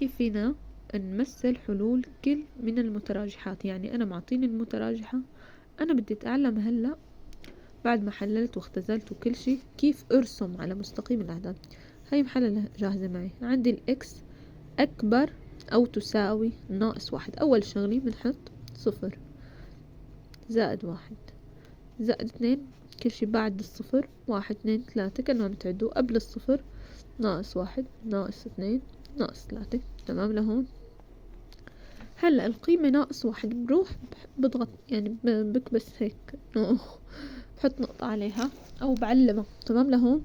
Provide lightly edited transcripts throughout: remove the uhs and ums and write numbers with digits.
كيف فينا نمثل حلول كل من المتراجحات؟ يعني أنا معطيني المتراجحة، أنا بدي أتعلم هلأ بعد ما حللت واختزلت وكل شي كيف أرسم على مستقيم الأعداد. هاي محللة جاهزة معي. عندي الإكس أكبر أو تساوي ناقص واحد. أول شغلة بنحط صفر زائد واحد زائد اثنين، كل شي بعد الصفر، واحد اثنين ثلاثة كأنه عم تعدوا قبل الصفر، ناقص واحد ناقص اثنين ناقص ثلاثة. تمام لهون؟ هلا القيمة ناقص واحد بروح بضغط يعني بكبس هيك بحط نقطة عليها أو بعلمها. تمام لهون؟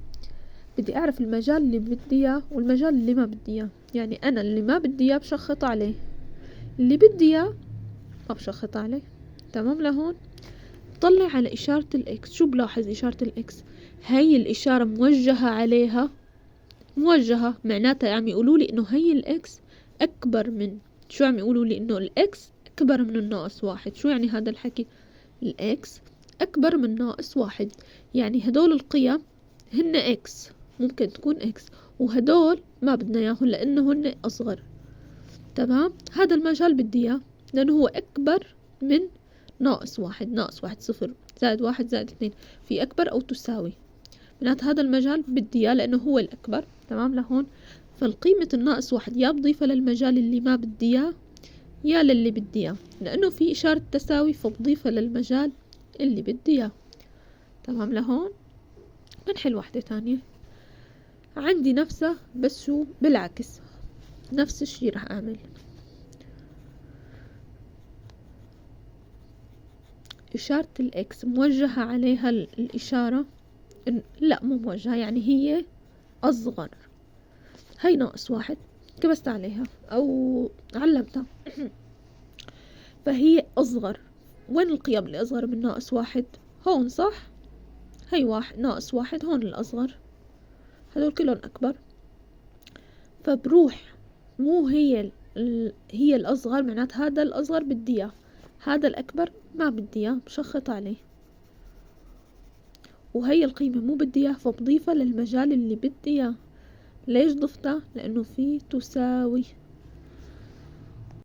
بدي أعرف المجال اللي بدي إياه والمجال اللي ما بدي إياه. يعني أنا اللي ما بدي إياه بشخط عليه، اللي بدي إياه ما بشخط عليه. تمام لهون؟ طلع على إشارة الإكس. شو بلاحظ إشارة الإكس؟ هاي الإشارة موجهة عليها، موجهة معناتها عم يقولوا لي إنه هي الإكس أكبر من، شو عم يقولوا لي؟ إنه الإكس أكبر من الناقص واحد. شو يعني هذا الحكي؟ الإكس أكبر من ناقص واحد، يعني هدول القيم هن إكس، ممكن تكون إكس، وهدول ما بدنا إياهم لأنه هن أصغر. تمام؟ هذا المجال بدي إياه لأنه هو أكبر من ناقص واحد. ناقص واحد صفر زائد واحد زائد اثنين، في أكبر أو تساوي، بنات هذا المجال بدي إياه لأنه هو الأكبر. تمام لهون؟ فالقيمة الناقص واحد يا بضيفها للمجال اللي ما بدي إياه يا للي بدي إياه، لأنه في إشارة تساوي فبضيفها للمجال اللي بدي إياه. تمام لهون؟ بنحل واحدة تانية. عندي نفسها بس شو بالعكس، نفس الشي راح أعمل. إشارة الإكس موجهة عليها الإشارة، لا مو موجهة، يعني هي أصغر. هي ناقص واحد كبست عليها أو علمتها فهي أصغر. وين القيم اللي أصغر من ناقص واحد؟ هون صح؟ هي واحد ناقص واحد هون الأصغر، هدول كلهم أكبر. فبروح مو هي هي الأصغر، معنات هذا الأصغر بدي إياه، هذا الأكبر ما بدي إياه بشخط عليه، وهي القيمة مو بدي إياه فبضيفها للمجال اللي بدي إياه. ليش ضفتها؟ لأنه في تساوي.